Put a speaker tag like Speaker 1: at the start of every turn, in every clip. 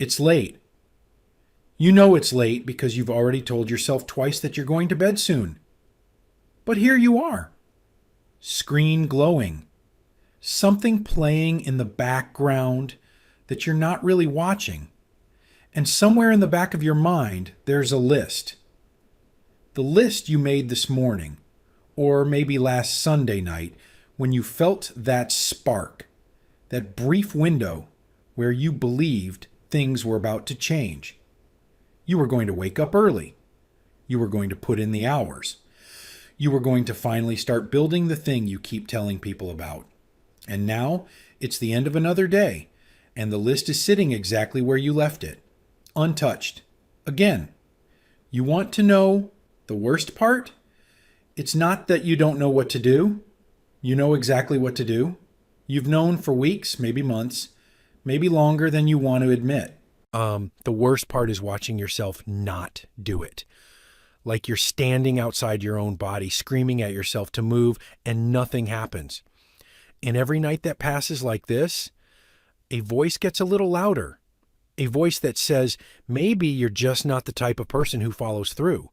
Speaker 1: It's late. You know it's late because you've already told yourself twice that you're going to bed soon. But here you are. Screen glowing. Something playing in the background that you're not really watching. And somewhere in the back of your mind, there's a list. The list you made this morning, or maybe last Sunday night, when you felt that spark, that brief window where you believed things were about to change. You were going to wake up early. You were going to put in the hours. You were going to finally start building the thing you keep telling people about. And now it's the end of another day, and the list is sitting exactly where you left it, untouched. Again, you want to know the worst part? It's not that you don't know what to do. You know exactly what to do. You've known for weeks, maybe months, maybe longer than you want to admit. The worst part is watching yourself not do it. Like you're standing outside your own body, screaming at yourself to move, and nothing happens. And every night that passes like this, a voice gets a little louder. A voice that says, maybe you're just not the type of person who follows through.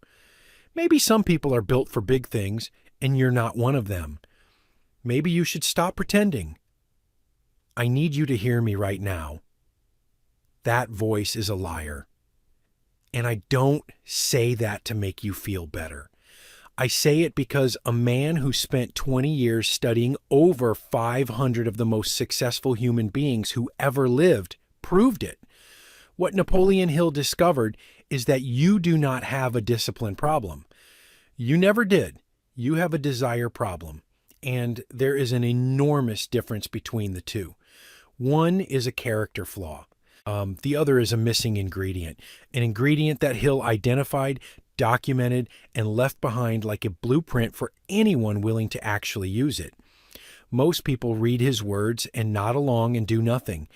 Speaker 1: Maybe some people are built for big things, and you're not one of them. Maybe you should stop pretending. I need you to hear me right now. That voice is a liar. And I don't say that to make you feel better. I say it because a man who spent 20 years studying over 500 of the most successful human beings who ever lived proved it. What Napoleon Hill discovered is that you do not have a discipline problem. You never did. You have a desire problem. And there is an enormous difference between the two. One is a character flaw. The other is a missing ingredient, an ingredient that Hill identified, documented, and left behind like a blueprint for anyone willing to actually use it. Most people read his words and nod along and do nothing.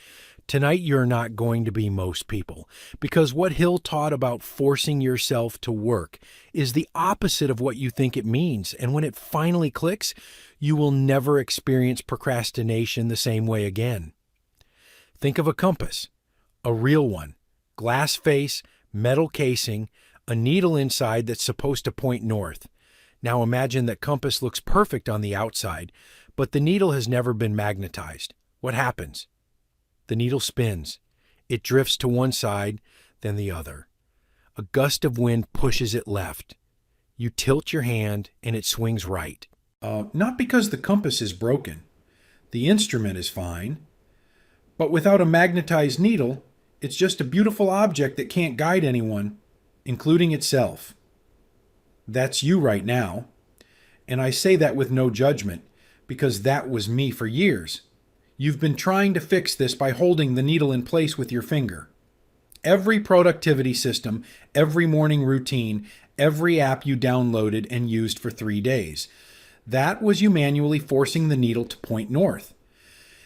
Speaker 1: Tonight, you're not going to be most people, because what Hill taught about forcing yourself to work is the opposite of what you think it means, and when it finally clicks, you will never experience procrastination the same way again. Think of a compass. A real one, glass face, metal casing, a needle inside that's supposed to point north. Now imagine that compass looks perfect on the outside, but the needle has never been magnetized. What happens? The needle spins. It drifts to one side, then the other. A gust of wind pushes it left. You tilt your hand and it swings right. Not because the compass is broken. The instrument is fine. But without a magnetized needle, it's just a beautiful object that can't guide anyone, including itself. That's you right now. And I say that with no judgment, because that was me for years. You've been trying to fix this by holding the needle in place with your finger. Every productivity system, every morning routine, every app you downloaded and used for 3 days. That was you manually forcing the needle to point north.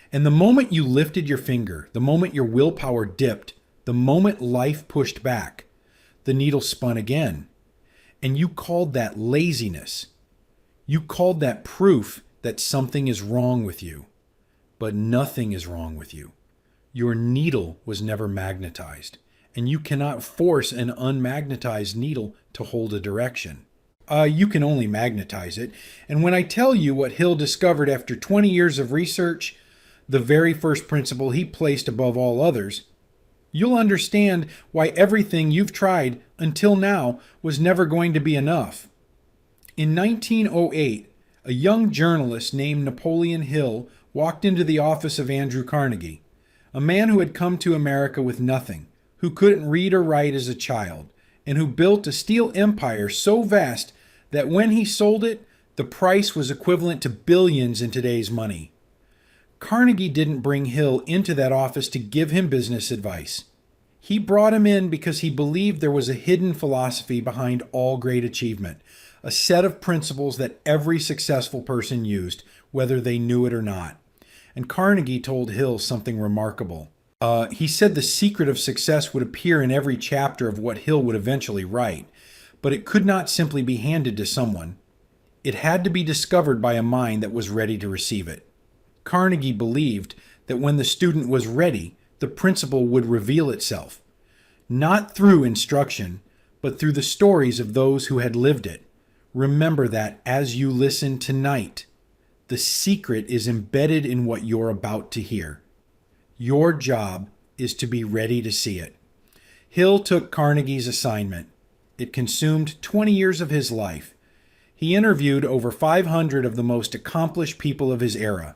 Speaker 1: And the moment you lifted your finger, the moment your willpower dipped, the moment life pushed back, the needle spun again. And you called that laziness. You called that proof that something is wrong with you. But nothing is wrong with you. Your needle was never magnetized, and you cannot force an unmagnetized needle to hold a direction. You can only magnetize it. And when I tell you what Hill discovered after 20 years of research, the very first principle he placed above all others, you'll understand why everything you've tried until now was never going to be enough. In 1908, a young journalist named Napoleon Hill walked into the office of Andrew Carnegie, a man who had come to America with nothing, who couldn't read or write as a child, and who built a steel empire so vast that when he sold it, the price was equivalent to billions in today's money. Carnegie didn't bring Hill into that office to give him business advice. He brought him in because he believed there was a hidden philosophy behind all great achievement, a set of principles that every successful person used, whether they knew it or not. And Carnegie told Hill something remarkable. He said the secret of success would appear in every chapter of what Hill would eventually write, but it could not simply be handed to someone. It had to be discovered by a mind that was ready to receive it. Carnegie believed that when the student was ready, the principle would reveal itself, not through instruction, but through the stories of those who had lived it. Remember that as you listen tonight, the secret is embedded in what you're about to hear. Your job is to be ready to see it. Hill took Carnegie's assignment. It consumed 20 years of his life. He interviewed over 500 of the most accomplished people of his era: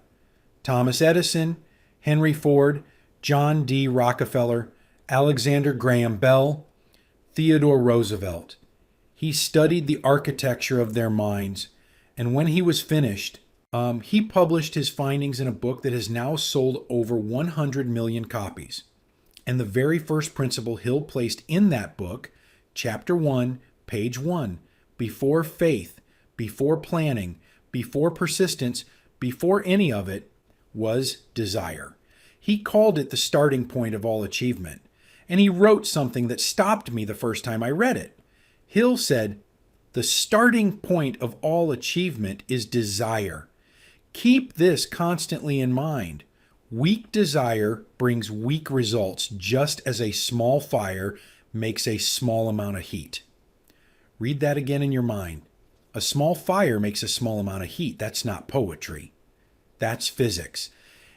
Speaker 1: Thomas Edison, Henry Ford, John D. Rockefeller, Alexander Graham Bell, Theodore Roosevelt. He studied the architecture of their minds, and when he was finished, he published his findings in a book that has now sold over 100 million copies. And the very first principle Hill placed in that book, Chapter 1, Page 1, before faith, before planning, before persistence, before any of it, was desire. He called it the starting point of all achievement. And he wrote something that stopped me the first time I read it. Hill said, "The starting point of all achievement is desire." Keep this constantly in mind. Weak desire brings weak results, just as a small fire makes a small amount of heat. Read that again in your mind. A small fire makes a small amount of heat. That's not poetry. That's physics.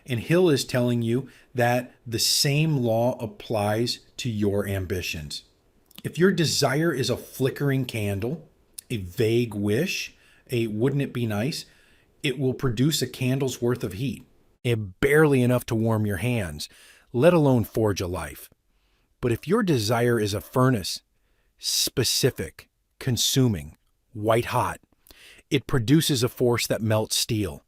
Speaker 1: And Hill is telling you that the same law applies to your ambitions. If your desire is a flickering candle, a vague wish, a wouldn't it be nice, it will produce a candle's worth of heat, and barely enough to warm your hands, let alone forge a life. But if your desire is a furnace, specific, consuming, white hot, it produces a force that melts steel.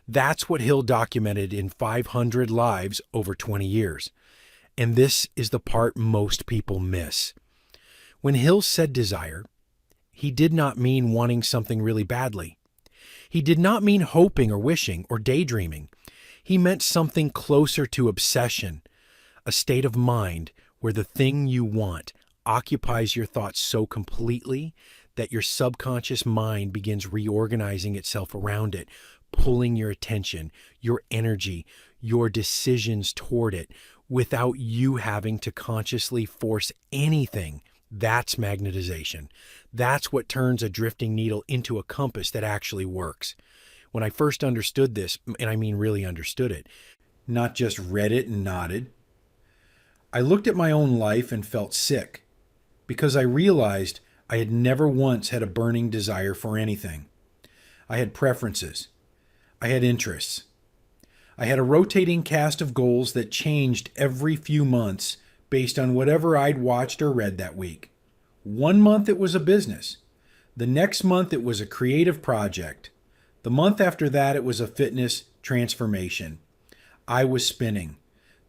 Speaker 1: That's what Hill documented in 500 lives over 20 years. And this is the part most people miss. When Hill said desire, he did not mean wanting something really badly. He did not mean hoping or wishing or daydreaming. He meant something closer to obsession, a state of mind where the thing you want occupies your thoughts so completely that your subconscious mind begins reorganizing itself around it, pulling your attention, your energy, your decisions toward it without you having to consciously force anything. That's magnetization. That's what turns a drifting needle into a compass that actually works. When I first understood this, and I mean really understood it, not just read it and nodded, I looked at my own life and felt sick because I realized I had never once had a burning desire for anything. I had preferences. I had interests. I had a rotating cast of goals that changed every few months based on whatever I'd watched or read that week. 1 month it was a business. The next month it was a creative project. The month after that it was a fitness transformation. I was spinning.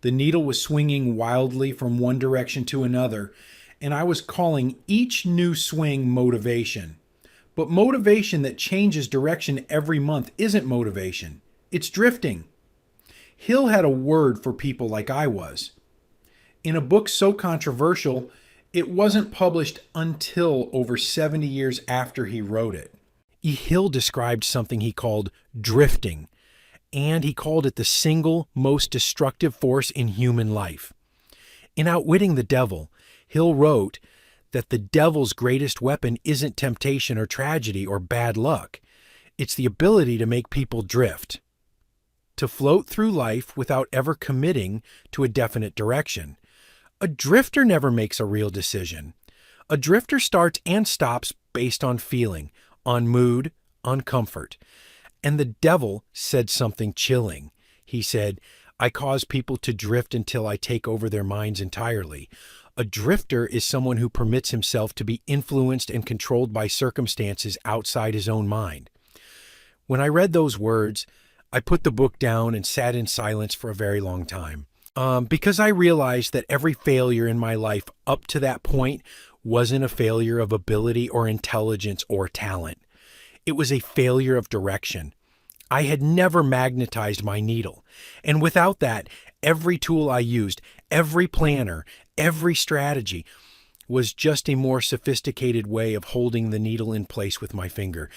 Speaker 1: The needle was swinging wildly from one direction to another, and I was calling each new swing motivation. But motivation that changes direction every month isn't motivation. It's drifting. Hill had a word for people like I was. In a book so controversial, it wasn't published until over 70 years after he wrote it. Hill described something he called drifting, and he called it the single most destructive force in human life. In Outwitting the Devil, Hill wrote that the devil's greatest weapon isn't temptation or tragedy or bad luck. It's the ability to make people drift, to float through life without ever committing to a definite direction. A drifter never makes a real decision. A drifter starts and stops based on feeling, on mood, on comfort. And the devil said something chilling. He said, "I cause people to drift until I take over their minds entirely." A drifter is someone who permits himself to be influenced and controlled by circumstances outside his own mind. When I read those words, I put the book down and sat in silence for a very long time. Because I realized that every failure in my life up to that point wasn't a failure of ability or intelligence or talent. It was a failure of direction. I had never magnetized my needle. And without that, every tool I used, every planner, every strategy was just a more sophisticated way of holding the needle in place with my finger.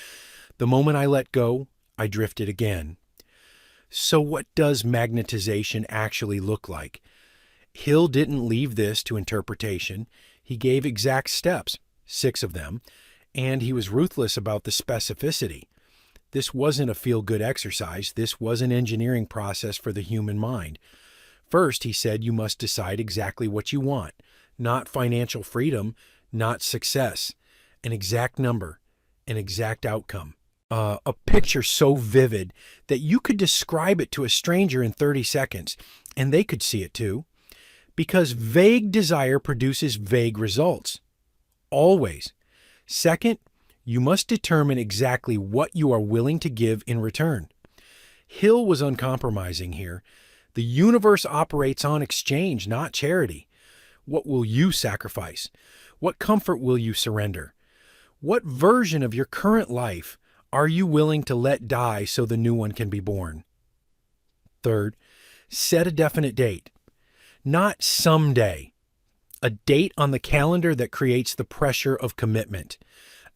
Speaker 1: The moment I let go, I drifted again. So what does magnetization actually look like? Hill didn't leave this to interpretation. He gave exact steps, 6 of them, and he was ruthless about the specificity. This wasn't a feel-good exercise. This was an engineering process for the human mind. First, he said you must decide exactly what you want, not financial freedom, not success, an exact number, an exact outcome. A picture so vivid that you could describe it to a stranger in 30 seconds, and they could see it too. Because vague desire produces vague results. Always. Second, you must determine exactly what you are willing to give in return. Hill was uncompromising here. The universe operates on exchange, not charity. What will you sacrifice? What comfort will you surrender? What version of your current life are you willing to let die so the new one can be born? Third, set a definite date. Not someday. A date on the calendar that creates the pressure of commitment.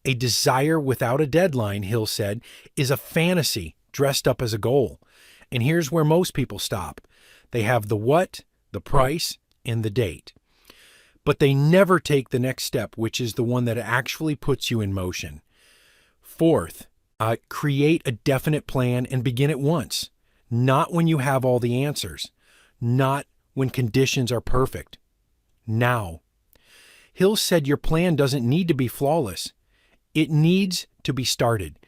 Speaker 1: A desire without a deadline, Hill said, is a fantasy dressed up as a goal. And here's where most people stop. They have the what, the price, and the date. But they never take the next step, which is the one that actually puts you in motion. Fourth, create a definite plan and begin at once. Not when you have all the answers. Not when conditions are perfect. Now. Hill said your plan doesn't need to be flawless. It needs to be started,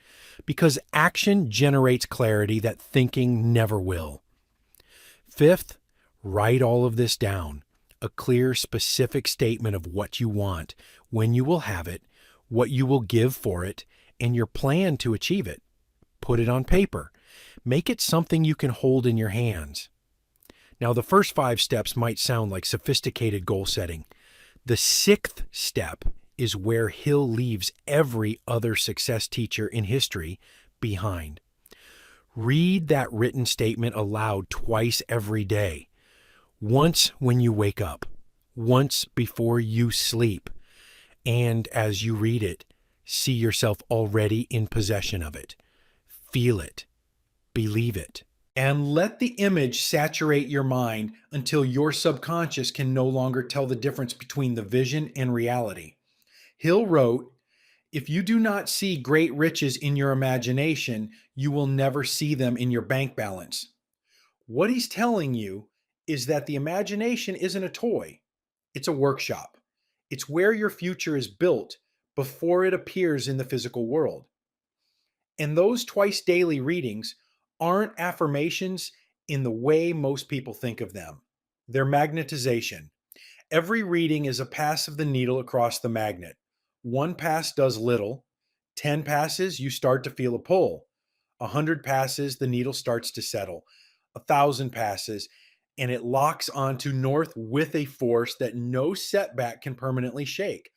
Speaker 1: because action generates clarity that thinking never will. Fifth, write all of this down. A clear, specific statement of what you want, when you will have it, what you will give for it, and your plan to achieve it. Put it on paper. Make it something you can hold in your hands. Now, the first 5 steps might sound like sophisticated goal setting. The 6th step is where Hill leaves every other success teacher in history behind. Read that written statement aloud twice every day. Once when you wake up, once before you sleep, and as you read it, see yourself already in possession of it. Feel it. Believe it. And let the image saturate your mind until your subconscious can no longer tell the difference between the vision and reality. Hill wrote, "If you do not see great riches in your imagination, you will never see them in your bank balance." What he's telling you is that the imagination isn't a toy. It's a workshop. It's where your future is built before it appears in the physical world. And those twice daily readings aren't affirmations in the way most people think of them. They're magnetization. Every reading is a pass of the needle across the magnet. 1 pass does little. 10 passes, you start to feel a pull. 100 passes, the needle starts to settle. 1,000 passes, and it locks onto north with a force that no setback can permanently shake.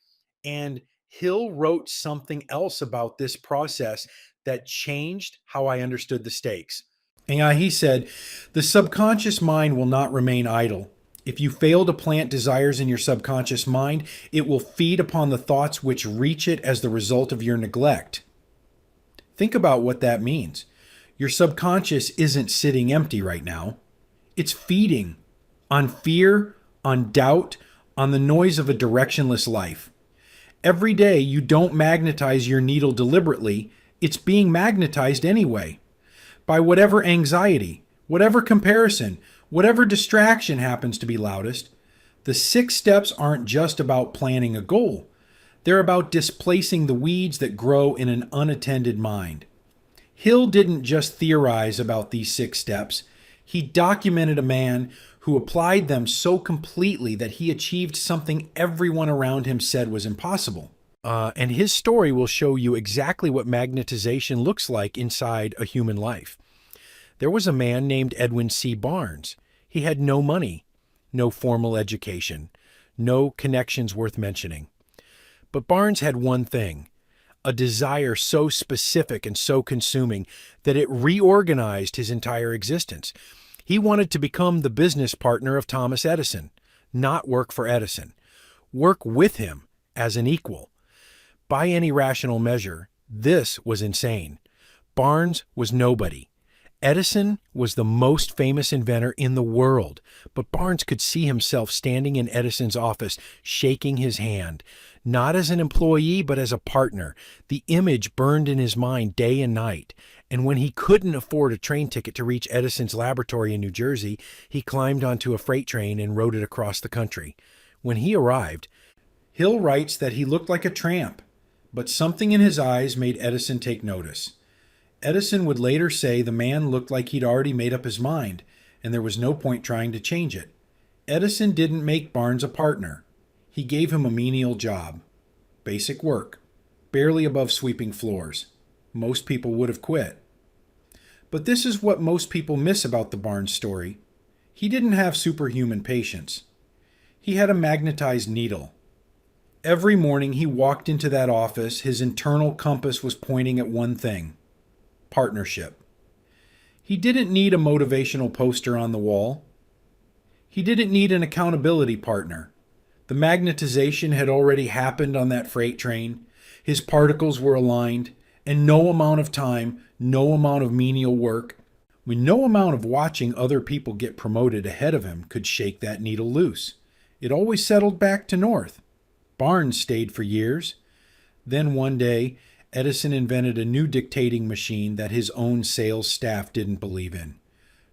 Speaker 1: And Hill wrote something else about this process that changed how I understood the stakes. And he said, "The subconscious mind will not remain idle. If you fail to plant desires in your subconscious mind, it will feed upon the thoughts which reach it as the result of your neglect." Think about what that means. Your subconscious isn't sitting empty right now. It's feeding on fear, on doubt, on the noise of a directionless life. Every day you don't magnetize your needle deliberately, it's being magnetized anyway. By whatever anxiety, whatever comparison, whatever distraction happens to be loudest. The 6 steps aren't just about planning a goal. They're about displacing the weeds that grow in an unattended mind. Hill didn't just theorize about these 6 steps. He documented a man who applied them so completely that he achieved something everyone around him said was impossible. And his story will show you exactly what magnetization looks like inside a human life. There was a man named Edwin C. Barnes. He had no money, no formal education, no connections worth mentioning. But Barnes had one thing, a desire so specific and so consuming that it reorganized his entire existence. He wanted to become the business partner of Thomas Edison, not work for Edison. Work with him as an equal. By any rational measure, this was insane. Barnes was nobody. Edison was the most famous inventor in the world, but Barnes could see himself standing in Edison's office, shaking his hand, not as an employee, but as a partner. The image burned in his mind day and night, and when he couldn't afford a train ticket to reach Edison's laboratory in New Jersey, he climbed onto a freight train and rode it across the country. When he arrived, Hill writes that he looked like a tramp, but something in his eyes made Edison take notice. Edison would later say the man looked like he'd already made up his mind, and there was no point trying to change it. Edison didn't make Barnes a partner. He gave him a menial job. Basic work, barely above sweeping floors. Most people would have quit. But this is what most people miss about the Barnes story. He didn't have superhuman patience. He had a magnetized needle. Every morning he walked into that office, his internal compass was pointing at one thing: partnership. He didn't need a motivational poster on the wall. He didn't need an accountability partner. The magnetization had already happened on that freight train. His particles were aligned, and no amount of time, no amount of menial work, no amount of watching other people get promoted ahead of him could shake that needle loose. It always settled back to north. Barnes stayed for years. Then one day, Edison invented a new dictating machine that his own sales staff didn't believe in.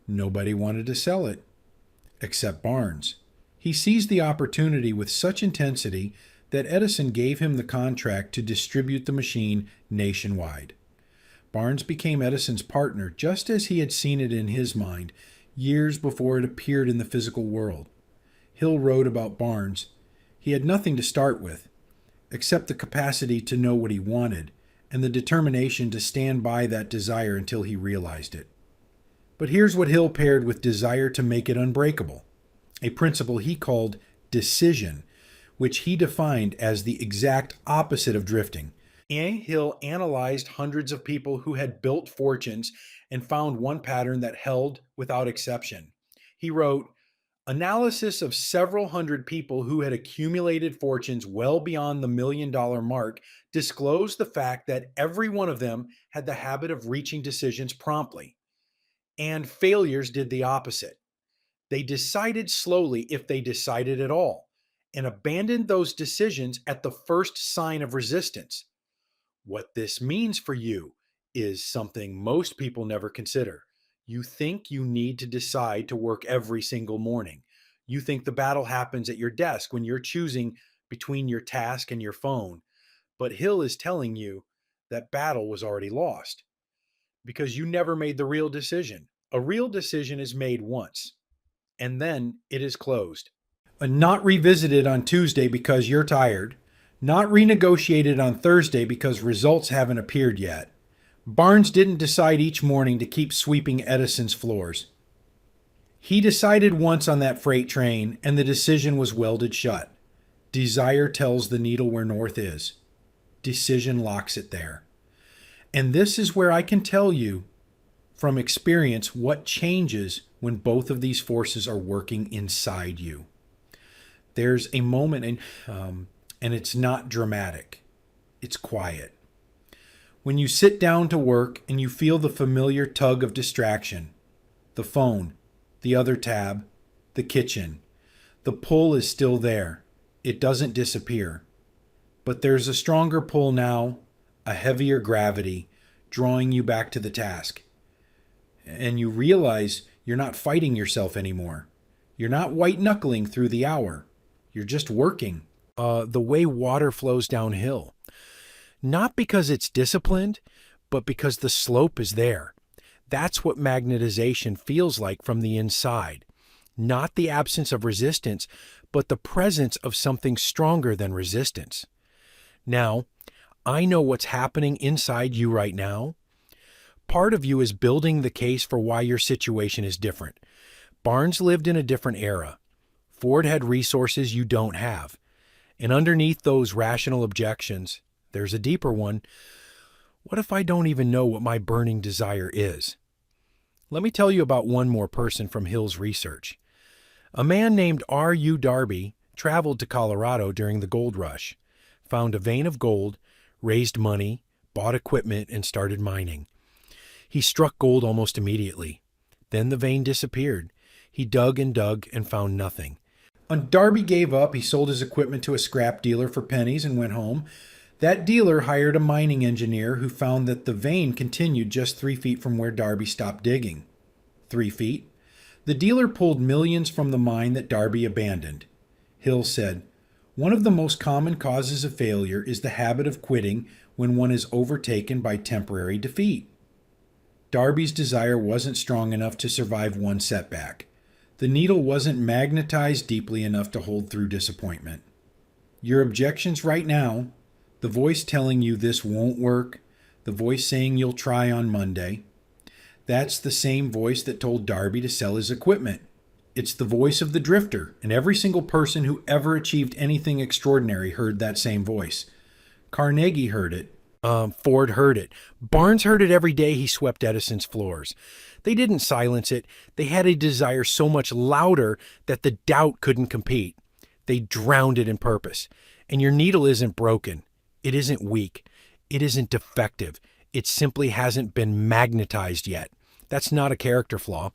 Speaker 1: Nobody wanted to sell it, except Barnes. He seized the opportunity with such intensity that Edison gave him the contract to distribute the machine nationwide. Barnes became Edison's partner just as he had seen it in his mind years before it appeared in the physical world. Hill wrote about Barnes. He had nothing to start with, except the capacity to know what he wanted and the determination to stand by that desire until he realized it. But here's what Hill paired with desire to make it unbreakable, a principle he called decision, which he defined as the exact opposite of drifting. Hill analyzed hundreds of people who had built fortunes and found one pattern that held without exception. He wrote, "Analysis of several hundred people who had accumulated fortunes well beyond the $1 million mark disclosed the fact that every one of them had the habit of reaching decisions promptly. And failures did the opposite. They decided slowly, if they decided at all, and abandoned those decisions at the first sign of resistance. What this means for you is something most people never consider. You think you need to decide to work every single morning. You think the battle happens at your desk when you're choosing between your task and your phone. But Hill is telling you that battle was already lost because you never made the real decision. A real decision is made once, and then it is closed. Not revisited on Tuesday because you're tired. Not renegotiated on Thursday because results haven't appeared yet. Barnes didn't decide each morning to keep sweeping Edison's floors. He decided once on that freight train, and the decision was welded shut. Desire tells the needle where north is. Decision locks it there. And this is where I can tell you from experience what changes when both of these forces are working inside you. There's a moment, and it's not dramatic. It's quiet. When you sit down to work and you feel the familiar tug of distraction, the phone, the other tab, the kitchen, the pull is still there. It doesn't disappear. But there's a stronger pull now, a heavier gravity, drawing you back to the task. And you realize you're not fighting yourself anymore. You're not white-knuckling through the hour. You're just working. The way water flows downhill. Not because it's disciplined, but because the slope is there. That's what magnetization feels like from the inside. Not the absence of resistance, but the presence of something stronger than resistance. Now, I know what's happening inside you right now. Part of you is building the case for why your situation is different. Barnes lived in a different era. Ford had resources you don't have. And underneath those rational objections, there's a deeper one. What if I don't even know what my burning desire is? Let me tell you about one more person from Hill's research. A man named R.U. Darby traveled to Colorado during the gold rush, found a vein of gold, raised money, bought equipment, and started mining.
Speaker 2: He struck gold almost immediately. Then the vein disappeared. He dug and found nothing.
Speaker 1: When Darby gave up, he sold his equipment to a scrap dealer for pennies and went home. That dealer hired a mining engineer who found that the vein continued just 3 feet from where Darby stopped digging. 3 feet. The dealer pulled millions from the mine that Darby abandoned. Hill said, "One of the most common causes of failure is the habit of quitting when one is overtaken by temporary defeat." Darby's desire wasn't strong enough to survive one setback. The needle wasn't magnetized deeply enough to hold through disappointment. Your objections right now, the voice telling you this won't work, the voice saying you'll try on Monday, that's the same voice that told Darby to sell his equipment. It's the voice of the drifter, and every single person who ever achieved anything extraordinary heard that same voice. Carnegie heard it.
Speaker 2: Ford heard it. Barnes heard it every day he swept Edison's floors. They didn't silence it. They had a desire so much louder that the doubt couldn't compete. They drowned it in purpose. And your needle isn't broken. It isn't weak. It isn't defective. It simply hasn't been magnetized yet. That's not a character flaw.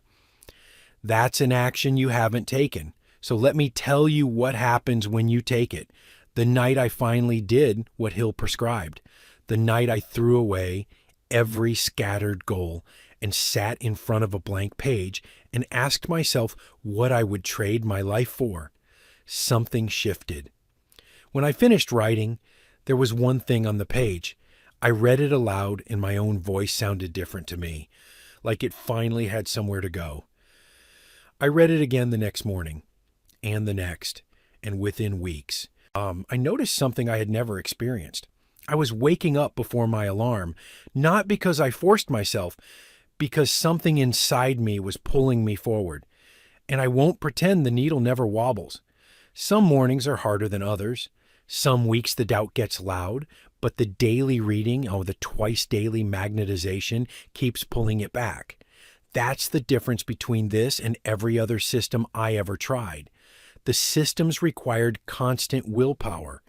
Speaker 2: That's an action you haven't taken. So let me tell you what happens when you take it. The night I finally did what Hill prescribed. The night I threw away every scattered goal and sat in front of a blank page and asked myself what I would trade my life for. Something shifted. When I finished writing, there was one thing on the page. I read it aloud and my own voice sounded different to me, like it finally had somewhere to go. I read it again the next morning, and the next, and within weeks. I noticed something I had never experienced. I was waking up before my alarm, not because I forced myself, because something inside me was pulling me forward. And I won't pretend the needle never wobbles. Some mornings are harder than others. Some weeks the doubt gets loud, but the daily reading, the twice daily magnetization keeps pulling it back. That's the difference between this and every other system I ever tried. The systems required constant willpower.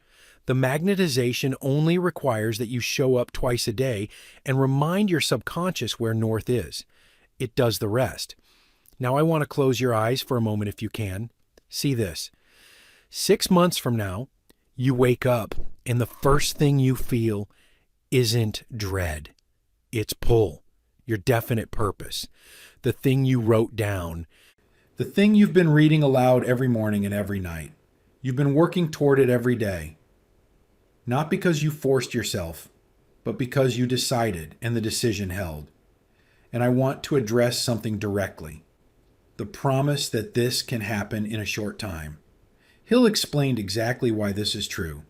Speaker 2: The magnetization only requires that you show up twice a day and remind your subconscious where north is. It does the rest. Now I want to close your eyes for a moment if you can. See this. 6 months from now, you wake up and the first thing you feel isn't dread. It's pull, your definite purpose, the thing you wrote down.
Speaker 1: The thing you've been reading aloud every morning and every night. You've been working toward it every day. Not because you forced yourself, but because you decided and the decision held. And I want to address something directly. The promise that this can happen in a short time. Hill explained exactly why this is true.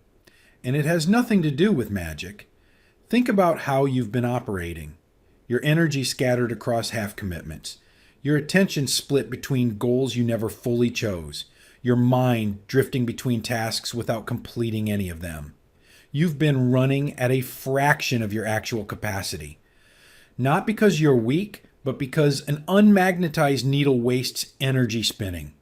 Speaker 1: And it has nothing to do with magic. Think about how you've been operating. Your energy scattered across half commitments. Your attention split between goals you never fully chose. Your mind drifting between tasks without completing any of them. You've been running at a fraction of your actual capacity. Not because you're weak, but because an unmagnetized needle wastes energy spinning.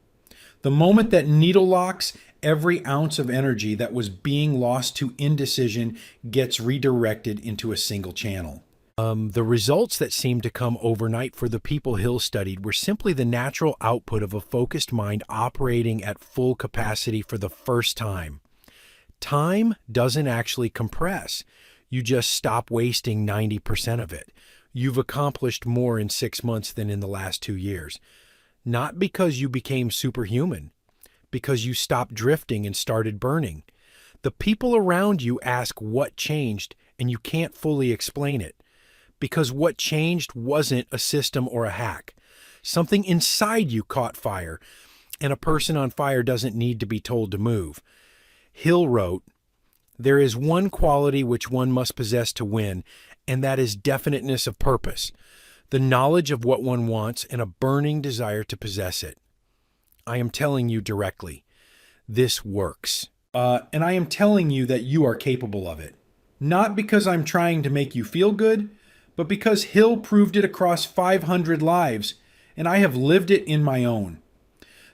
Speaker 1: The moment that needle locks, every ounce of energy that was being lost to indecision gets redirected into a single channel.
Speaker 2: The results that seemed to come overnight for the people Hill studied were simply the natural output of a focused mind operating at full capacity for the first time. Time doesn't actually compress. You just stop wasting 90% of it. You've accomplished more in 6 months than in the last 2 years. Not because you became superhuman, because you stopped drifting and started burning. The people around you ask what changed, and you can't fully explain it. Because what changed wasn't a system or a hack. Something inside you caught fire, and a person on fire doesn't need to be told to move. Hill wrote, "There is one quality which one must possess to win, and that is definiteness of purpose, the knowledge of what one wants and a burning desire to possess it." I am telling you directly, this works.
Speaker 1: And I am telling you that you are capable of it. Not because I'm trying to make you feel good, but because Hill proved it across 500 lives, and I have lived it in my own.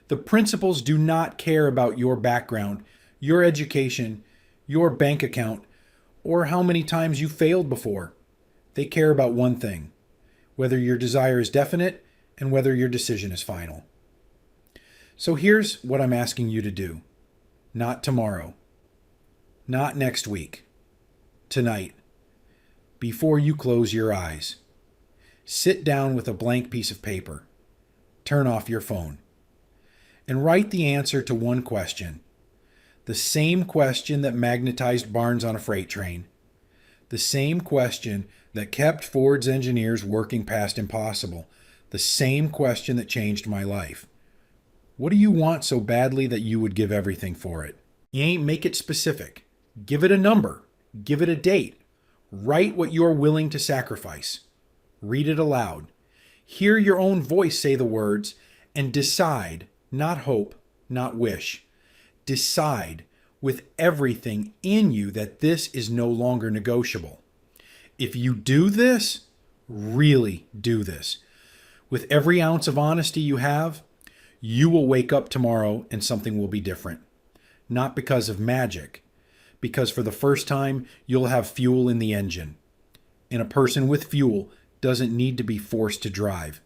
Speaker 1: The principles do not care about your background, your education, your bank account, or how many times you failed before. They care about one thing. whether your desire is definite and whether your decision is final. So here's what I'm asking you to do. Not tomorrow. Not next week. Tonight. Before you close your eyes. Sit down with a blank piece of paper. Turn off your phone. And write the answer to one question. The same question that magnetized Barnes on a freight train. The same question that kept Ford's engineers working past impossible. The same question that changed my life. What do you want so badly that you would give everything for it? You ain't make it specific. Give it a number. Give it a date. Write what you're willing to sacrifice. Read it aloud. Hear your own voice say the words and decide, not hope, not wish. Decide with everything in you that this is no longer negotiable. If you do this, really do this, with every ounce of honesty you have, you will wake up tomorrow and something will be different. Not because of magic, because for the first time, you'll have fuel in the engine. And a person with fuel doesn't need to be forced to drive.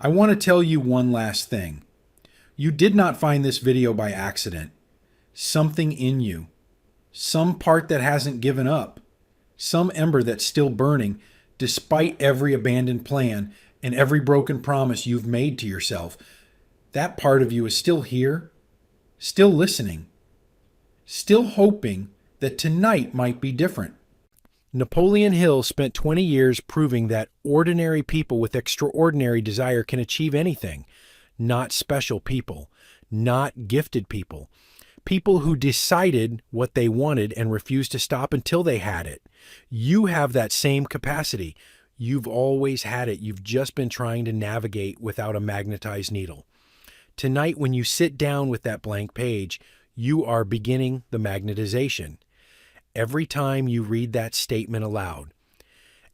Speaker 1: I want to tell you one last thing. You did not find this video by accident. Something in you, some part that hasn't given up, some ember that's still burning despite every abandoned plan and every broken promise you've made to yourself, that part of you is still here, still listening, still hoping that tonight might be different.
Speaker 2: Napoleon Hill spent 20 years proving that ordinary people with extraordinary desire can achieve anything. Not special people, not gifted people. People who decided what they wanted and refused to stop until they had it. You have that same capacity. You've always had it. You've just been trying to navigate without a magnetized needle. Tonight, when you sit down with that blank page, you are beginning the magnetization. Every time you read that statement aloud,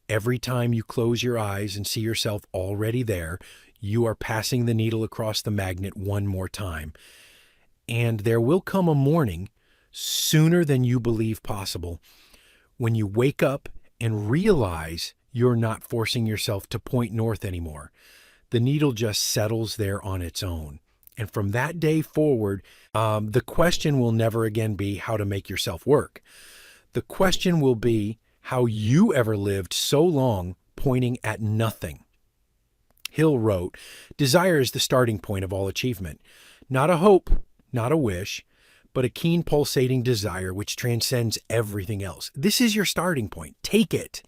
Speaker 2: every time you close your eyes and see yourself already there, you are passing the needle across the magnet one more time. And there will come a morning, sooner than you believe possible, when you wake up and realize you're not forcing yourself to point north anymore. The needle just settles there on its own. And from that day forward, the question will never again be how to make yourself work. The question will be how you ever lived so long pointing at nothing. Hill wrote, "Desire is the starting point of all achievement. Not a hope, not a wish, but a keen pulsating desire which transcends everything else. This is your starting point. Take it.